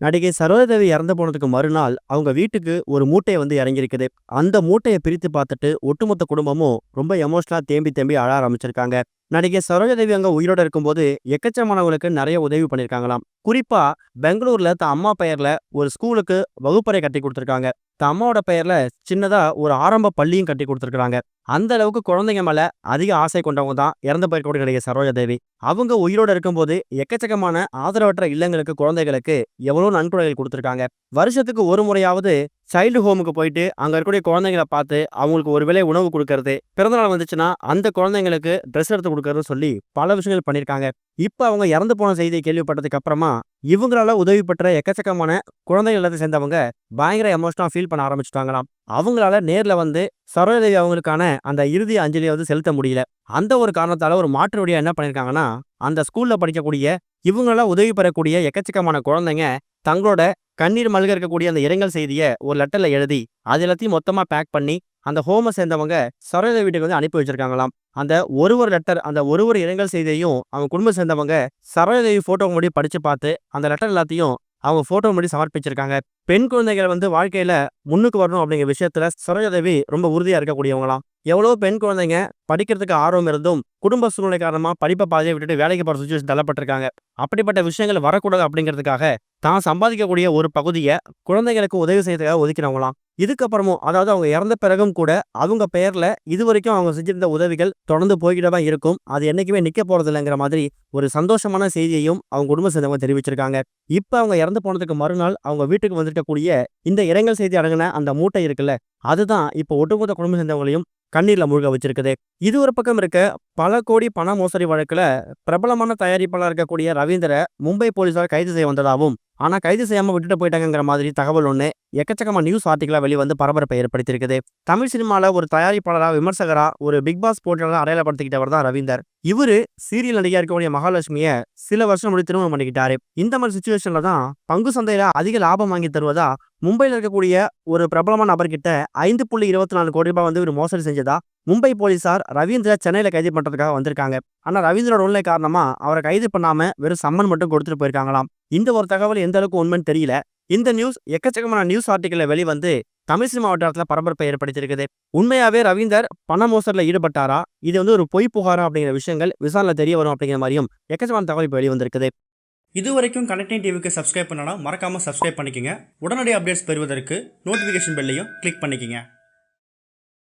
நடிகை சரோஜாதேவி இறந்து போனதுக்கு மறுநாள் அவங்க வீட்டுக்கு ஒரு மூட்டை வந்து இறங்கியிருக்குது. அந்த மூட்டையை பிரித்து பார்த்துட்டு ஒட்டுமொத்த குடும்பமும் ரொம்ப எமோஷனலா தேம்பி தேம்பி அழ ஆரம்பிச்சிருக்காங்க. நடிகை சரோஜாதேவி அங்க உயிரோட இருக்கும்போது எக்கச்சக்கமானவங்களுக்கு நிறைய உதவி பண்ணியிருக்காங்களாம். குறிப்பா பெங்களூர்ல தன் அம்மா பெயர்ல ஒரு ஸ்கூலுக்கு வகுப்பறை கட்டி கொடுத்துருக்காங்க. தன் அம்மாவோட பெயர்ல சின்னதா ஒரு ஆரம்ப பள்ளியும் கட்டி கொடுத்துருக்காங்க. அந்த அளவுக்கு குழந்தைங்க மேல அதிக ஆசை கொண்டவங்க தான் இறந்து போயிருக்கக்கூடிய நடிகை சரோஜாதேவி. அவங்க உயிரோட இருக்கும்போது எக்கச்சக்கமான ஆதரவற்ற இல்லங்களுக்கு குழந்தைகளுக்கு எவ்வளோ நன்கொடைகள் கொடுத்துருக்காங்க. வருஷத்துக்கு ஒரு முறையாவது சைல்டு ஹோமுக்கு போயிட்டு அங்க இருக்கக்கூடிய குழந்தைங்களை பார்த்து அவங்களுக்கு ஒரு வேளை உணவு கொடுக்கறது, பிறந்தநாள் வந்துச்சுன்னா அந்த குழந்தைங்களுக்கு ட்ரெஸ் எடுத்து கொடுக்கறது சொல்லி பல விஷயங்கள் பண்ணியிருக்காங்க. இப்ப அவங்க இறந்து போன செய்தியை கேள்விப்பட்டதுக்கு அப்புறமா இவங்களால உதவி பெற்ற எக்கச்சக்கமான குழந்தைகள் இல்லத்தை சேர்ந்தவங்க பயங்கர எமோஷனலா ஃபீல் பண்ண ஆரம்பிச்சுட்டாங்களாம். அவங்களால நேர்ல வந்து சரோஜாதேவி அவங்களுக்கான அந்த இறுதி அஞ்சலியை வந்து செலுத்த முடியல. அந்த ஒரு காரணத்தால ஒரு மாற்று வழியா என்ன பண்ணியிருக்காங்கன்னா, அந்த ஸ்கூல்ல படிக்கக்கூடிய இவங்களால உதவி பெறக்கூடிய எக்கச்சக்கமான குழந்தைங்க தங்களோட கண்ணீர் மல்க இருக்கக்கூடிய அந்த இரங்கல் செய்திய ஒரு லெட்டர்ல எழுதி அது எல்லாத்தையும் மொத்தமா பேக் பண்ணி அந்த ஹோமை சேர்ந்தவங்க சரோஜா வீட்டுக்கு வந்து அனுப்பி வச்சிருக்காங்களாம். அந்த ஒரு லெட்டர், அந்த ஒரு இரங்கல் செய்தியையும் அவங்க குடும்பம் சேர்ந்தவங்க சரோஜாதேவி போட்டோ முன்னாடி படிச்சு பார்த்து அந்த லெட்டர் எல்லாத்தையும் அவங்க போட்டோ முன்னாடி சமர்ப்பிச்சிருக்காங்க. பெண் குழந்தைகள் வந்து வாழ்க்கையில முன்னுக்கு வரணும் அப்படிங்கிற விஷயத்துல சரோஜாதேவி ரொம்ப உறுதியா இருக்கக்கூடியவங்களாம். எவ்வளவு பெண் குழந்தைங்க படிக்கிறதுக்கு ஆர்வம் இருந்தும் குடும்ப சூழ்நிலை காரணமா படிப்பை பாதியை விட்டுட்டு வேலைக்கு போற சுச்சுவேஷன் தள்ளப்பட்டிருக்காங்க. அப்படிப்பட்ட விஷயங்கள் வரக்கூடாது அப்படிங்கிறதுக்காக தான் சம்பாதிக்கக்கூடிய ஒரு பகுதியை குழந்தைகளுக்கு உதவி செய்யறதுக்காக ஒதுக்கினவங்களாம். இதுக்கப்புறமும், அதாவது அவங்க இறந்த பிறகும் கூட அவங்க பெயர்ல இதுவரைக்கும் அவங்க செஞ்சிருந்த உதவிகள் தொடர்ந்து போய்கிட்டு தான் இருக்கும். அது என்னைக்குமே நிக்க போறது இல்லைங்கிற மாதிரி ஒரு சந்தோஷமான செய்தியையும் அவங்க குடும்பம் சேர்ந்தவங்க தெரிவிச்சிருக்காங்க. இப்ப அவங்க இறந்து போனதுக்கு மறுநாள் அவங்க வீட்டுக்கு வந்திருக்கக்கூடிய இந்த இரங்கல் செய்தி அடங்கின அந்த மூட்டை இருக்குல்ல, அதுதான் இப்போ ஒட்டுமொத்த குடும்பம் சேர்ந்தவங்களையும் கண்ணீர்ல மூழ்க வச்சிருக்குது. இது ஒரு பக்கம் இருக்க, பல கோடி பண மோசடி வழக்குல பிரபலமான தயாரிப்பாளர் இருக்கக்கூடிய ரவீந்திர மும்பை போலீசார் கைது செய்ய வந்ததாகவும், ஆனா கைது செய்யாம விட்டுட்டு போயிட்டாங்கிற மாதிரி தகவல் ஒண்ணு எக்கச்சக்கமா நியூஸ் ஆர்டிகளா வெளிவந்து பரபரப்பை ஏற்படுத்தியிருக்குது. தமிழ் சினிமால ஒரு தயாரிப்பாளரா, விமர்சகரா, ஒரு பிக் பாஸ் போட்டியாளர் அடையாளப்படுத்திக்கிட்டவர் தான் ரவீந்தர். இவரு சீரியல் நடிகா இருக்கக்கூடிய மகாலட்சுமிய சில வருஷம் முன்னாடி திருமணம் பண்ணிக்கிட்டாரு. இந்த மாதிரி சுச்சுவேஷன்ல தான் பங்கு சந்தையில அதிக லாபம் வாங்கி தருவதா மும்பையில் இருக்கக்கூடிய ஒரு பிரபலமான நபர்கிட்ட 5.24 கோடி ரூபாய் வந்து இவர் மோசடி செஞ்சதா மும்பை போலீசார் ரவீந்திர சென்னையில கைது பண்றதுக்காக வந்திருக்காங்க. ஆனா ரவீந்திரோட உண்மை காரணமா அவரை கைது பண்ணாம வெறும் சம்மன் மட்டும் கொடுத்துட்டு போயிருக்காங்களாம். இந்த ஒரு தகவல் எந்த அளவுக்கு உண்மைன்னு தெரியல. இந்த நியூஸ் எக்கச்சக்கமான நியூஸ் ஆர்டிக்கல்ல வெளிவந்து தமிழ் சினிமா வட்டாரத்துல பரபரப்பை ஏற்படுத்தியிருக்குது. உண்மையாவே ரவீந்தர் பண மோசடில ஈடுபட்டாரா, இது வந்து ஒரு பொய் புகாரா அப்படிங்கிற விஷயங்கள் விசாரணை தெரிய வரும் அப்படிங்கிற மாதிரியும் எக்கச்சக்கமான தகவல் இப்போ வெளிவந்திருக்குது. இது வரைக்கும் கனெக்டிங் டிவிக்கு சப்ஸ்கிரைப் பண்ணனா மறக்காம சப்ஸ்கிரைப் பண்ணிக்கங்க. உடனடி அப்டேட்ஸ் பெறுவதற்கு நோட்டிஃபிகேஷன் பெல்லையும் கிளிக் பண்ணிக்கங்க.